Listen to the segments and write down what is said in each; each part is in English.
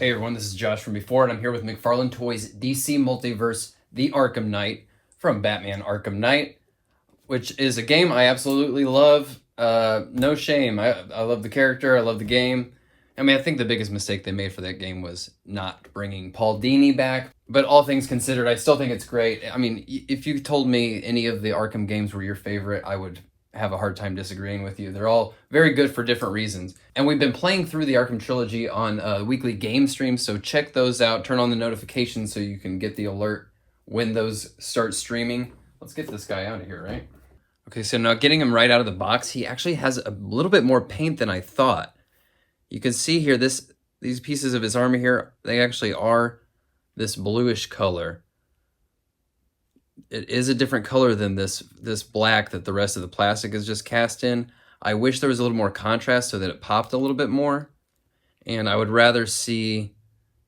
Hey everyone, this is Josh from before, and I'm here with McFarlane Toys DC Multiverse, The Arkham Knight from Batman Arkham Knight, which is a game I absolutely love. No shame. I love the character, I love the game. I mean, I think the biggest mistake they made for that game was not bringing Paul Dini back. But all things considered, I still think it's great. I mean, if you told me any of the Arkham games were your favorite, I would have a hard time disagreeing with you. They're all very good for different reasons. And we've been playing through the Arkham trilogy on weekly game streams, so check those out. Turn on the notifications so you can get the alert when those start streaming. Let's get this guy out of here, right? Okay, so now getting him right out of the box, he actually has a little bit more paint than I thought. You can see here, these pieces of his armor here, they actually are this bluish color. It is a different color than this black that the rest of the plastic is just cast in. I wish there was a little more contrast so that it popped a little bit more. And I would rather see,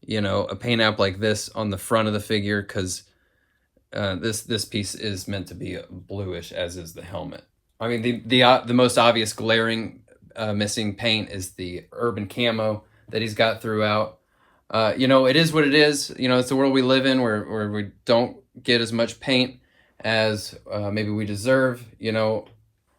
you know, a paint app like this on the front of the figure, because this piece is meant to be bluish, as is the helmet. I mean, the most obvious glaring missing paint is the urban camo that he's got throughout. You know, it is what it is. You know, it's the world we live in where we don't get as much paint as maybe we deserve. You know,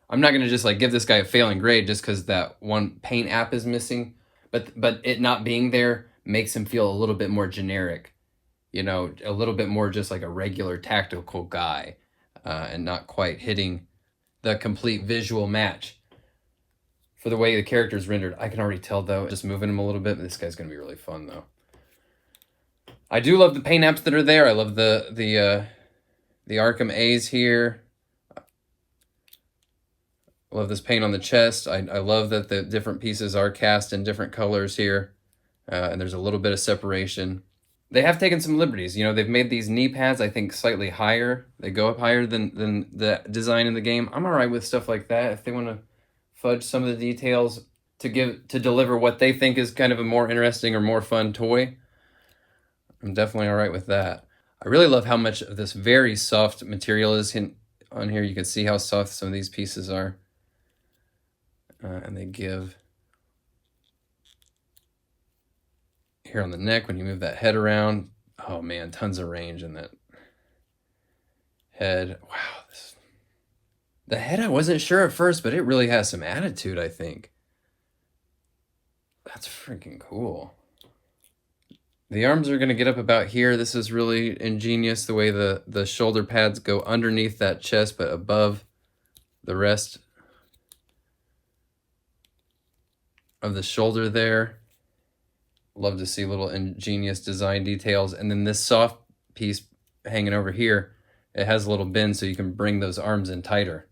I'm not going to just like give this guy a failing grade just because that one paint app is missing. But it not being there makes him feel a little bit more generic. You know, a little bit more just like a regular tactical guy, and not quite hitting the complete visual match. For the way the character is rendered, I can already tell though, just moving him a little bit, this guy's going to be really fun though. I do love the paint apps that are there. I love the Arkham A's here. I love this paint on the chest. I love that the different pieces are cast in different colors here. And there's a little bit of separation. They have taken some liberties. You know, they've made these knee pads, I think, slightly higher. They go up higher than the design in the game. I'm all right with stuff like that. If they want to fudge some of the details to deliver what they think is kind of a more interesting or more fun toy, I'm definitely all right with that. I really love how much of this very soft material is on here. You can see how soft some of these pieces are. And they give here on the neck, when you move that head around, oh man, tons of range in that head. Wow, the head, I wasn't sure at first, but it really has some attitude, I think. That's freaking cool. The arms are going to get up about here. This is really ingenious, the way the shoulder pads go underneath that chest, but above the rest of the shoulder there. Love to see little ingenious design details. And then this soft piece hanging over here, it has a little bend so you can bring those arms in tighter.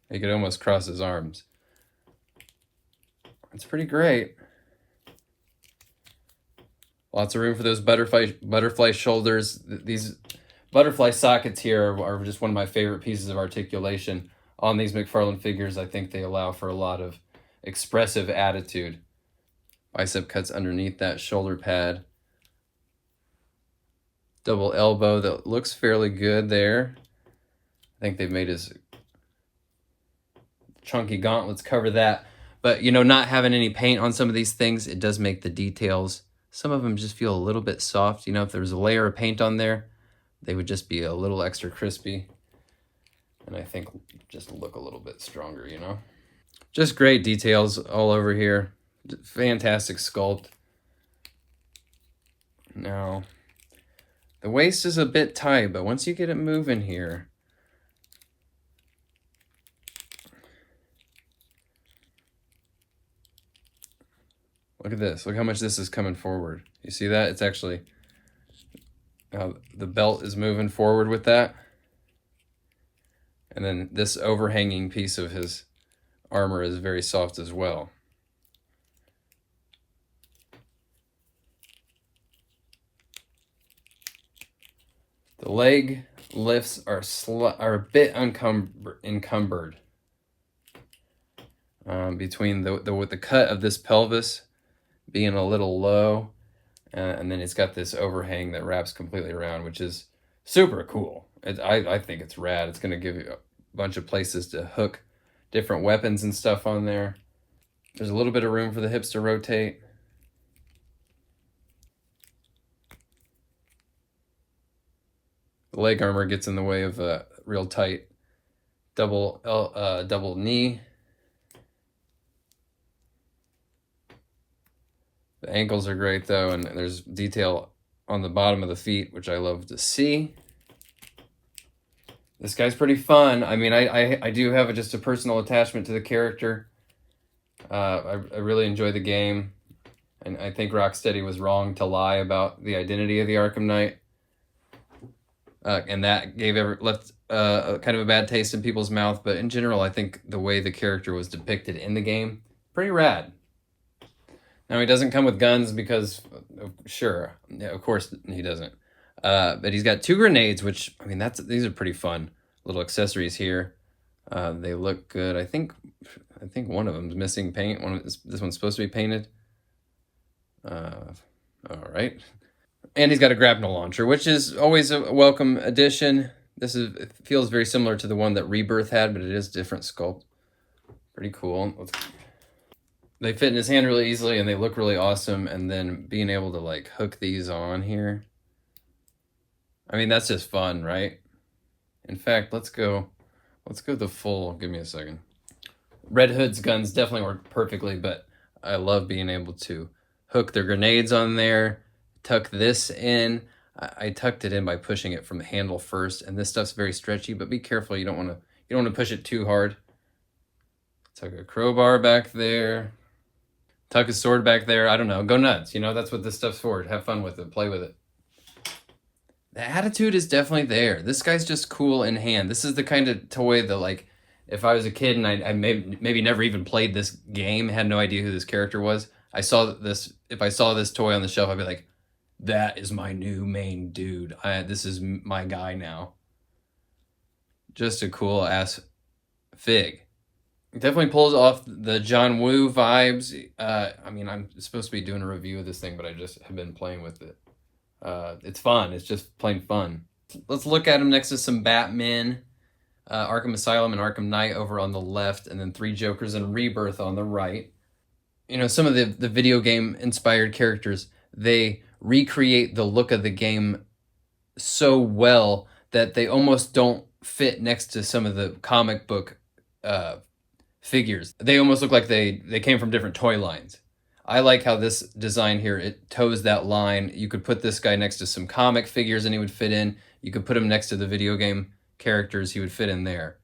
You could almost cross his arms. It's pretty great. Lots of room for those butterfly shoulders. These butterfly sockets here are just one of my favorite pieces of articulation on these McFarlane figures. I think they allow for a lot of expressive attitude. Bicep cuts underneath that shoulder pad. Double elbow that looks fairly good there. I think they've made his chunky gauntlets cover that. But, you know, not having any paint on some of these things, it does make the details, some of them just feel a little bit soft. You know, if there was a layer of paint on there, they would just be a little extra crispy. And I think just look a little bit stronger, you know. Just great details all over here. Fantastic sculpt. Now, the waist is a bit tight, but once you get it moving here, look at this. Look how much this is coming forward. You see that? It's actually, the belt is moving forward with that. And then this overhanging piece of his armor is very soft as well. The leg lifts are a bit encumbered between the cut of this pelvis being a little low, and then it's got this overhang that wraps completely around, which is super cool. I think it's rad. It's going to give you a bunch of places to hook different weapons and stuff on there. There's a little bit of room for the hips to rotate. The leg armor gets in the way of a real tight double knee. The ankles are great though, and there's detail on the bottom of the feet, which I love to see. This guy's pretty fun. I mean, I do have just a personal attachment to the character. I really enjoy the game, and I think Rocksteady was wrong to lie about the identity of the Arkham Knight. And that left kind of a bad taste in people's mouth. But in general, I think the way the character was depicted in the game, pretty rad. Now, he doesn't come with guns because, sure, yeah, of course he doesn't. But he's got 2 grenades, which, I mean, these are pretty fun little accessories here. They look good. I think one of them's missing paint. This one's supposed to be painted. All right. And he's got a grapnel launcher, which is always a welcome addition. It feels very similar to the one that Rebirth had, but it is different sculpt. Pretty cool. They fit in his hand really easily, and they look really awesome. And then being able to like hook these on here, I mean, that's just fun, right? In fact, let's go the full. Give me a second. Red Hood's guns definitely work perfectly, but I love being able to hook their grenades on there. Tuck this in. I tucked it in by pushing it from the handle first, and this stuff's very stretchy, but be careful. You don't want to push it too hard. Tuck a crowbar back there. Tuck a sword back there. I don't know. Go nuts. You know, that's what this stuff's for. Have fun with it. Play with it. The attitude is definitely there. This guy's just cool in hand. This is the kind of toy that, like, if I was a kid and I maybe never even played this game, had no idea who this character was, if I saw this toy on the shelf, I'd be like, that is my new main dude. This is my guy now. Just a cool ass fig. It definitely pulls off the John Woo vibes. I mean, I'm supposed to be doing a review of this thing, but I just have been playing with it. It's fun. It's just plain fun. Let's look at him next to some Batman, Arkham Asylum and Arkham Knight over on the left, and then 3 Jokers and Rebirth on the right. You know, some of the video game inspired characters, they recreate the look of the game so well that they almost don't fit next to some of the comic book figures. They almost look like they came from different toy lines. I like how this design here, it toes that line. You could put this guy next to some comic figures and he would fit in. You could put him next to the video game characters, he would fit in there.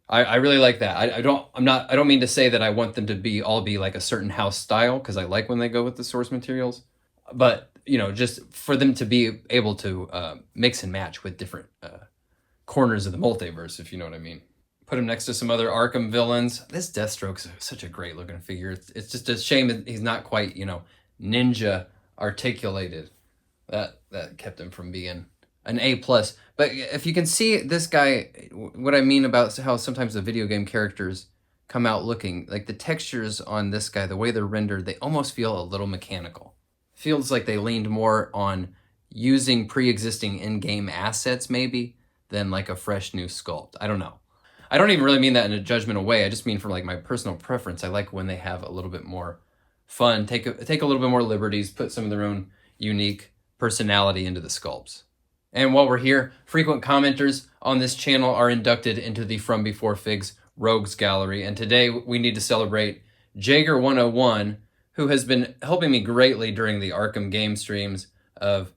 I really like that. I don't mean to say that I want them to all be like a certain house style, because I like when they go with the source materials. But, you know, just for them to be able to mix and match with different corners of the multiverse, if you know what I mean. Put him next to some other Arkham villains. This Deathstroke's such a great looking figure. It's just a shame that he's not quite, you know, ninja articulated. That kept him from being an A+. But if you can see this guy, what I mean about how sometimes the video game characters come out looking, like the textures on this guy, the way they're rendered, they almost feel a little mechanical. Feels like they leaned more on using pre-existing in-game assets maybe than like a fresh new sculpt. I don't know. I don't even really mean that in a judgmental way. I just mean from like my personal preference. I like when they have a little bit more fun, take a little bit more liberties, put some of their own unique personality into the sculpts. And while we're here, frequent commenters on this channel are inducted into the From Before Figs Rogues Gallery. And today we need to celebrate Jager101, who has been helping me greatly during the Arkham game streams of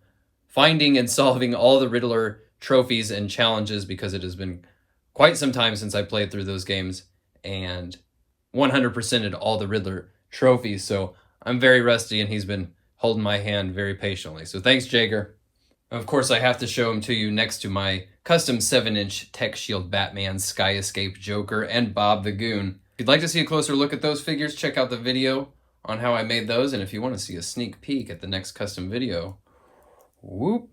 finding and solving all the Riddler trophies and challenges, because it has been quite some time since I played through those games and 100%ed all the Riddler trophies. So I'm very rusty, and he's been holding my hand very patiently. So thanks, Jager. Of course, I have to show him to you next to my custom 7-inch Tech Shield Batman, Sky Escape Joker, and Bob the Goon. If you'd like to see a closer look at those figures, check out the video on how I made those. And if you want to see a sneak peek at the next custom video, whoop.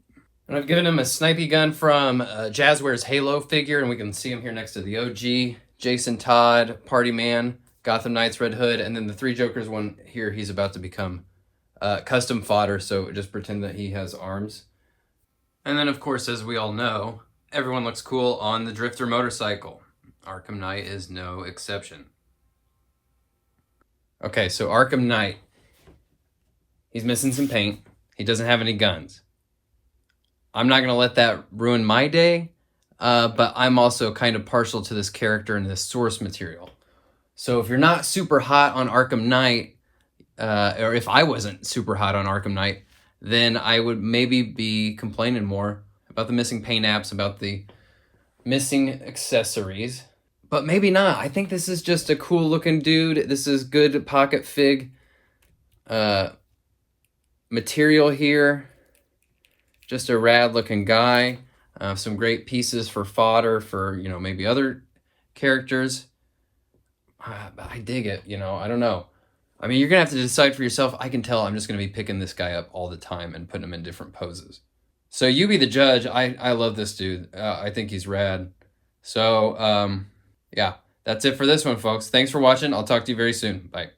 And I've given him a snipey gun from Jazzware's Halo figure, and we can see him here next to the OG, Jason Todd, Party Man, Gotham Knights, Red Hood, and then the 3 Jokers one here, he's about to become custom fodder, so just pretend that he has arms. And then, of course, as we all know, everyone looks cool on the Drifter motorcycle. Arkham Knight is no exception. Okay, so Arkham Knight. He's missing some paint. He doesn't have any guns. I'm not going to let that ruin my day, but I'm also kind of partial to this character and this source material. So if you're not super hot on Arkham Knight, or if I wasn't super hot on Arkham Knight, then I would maybe be complaining more about the missing paint apps, about the missing accessories. But maybe not. I think this is just a cool looking dude. This is good pocket fig material here. Just a rad looking guy. Some great pieces for fodder for, maybe other characters. I dig it, I don't know. I mean, you're going to have to decide for yourself. I can tell I'm just going to be picking this guy up all the time and putting him in different poses. So you be the judge. I love this dude. I think he's rad. So, yeah, that's it for this one, folks. Thanks for watching. I'll talk to you very soon. Bye.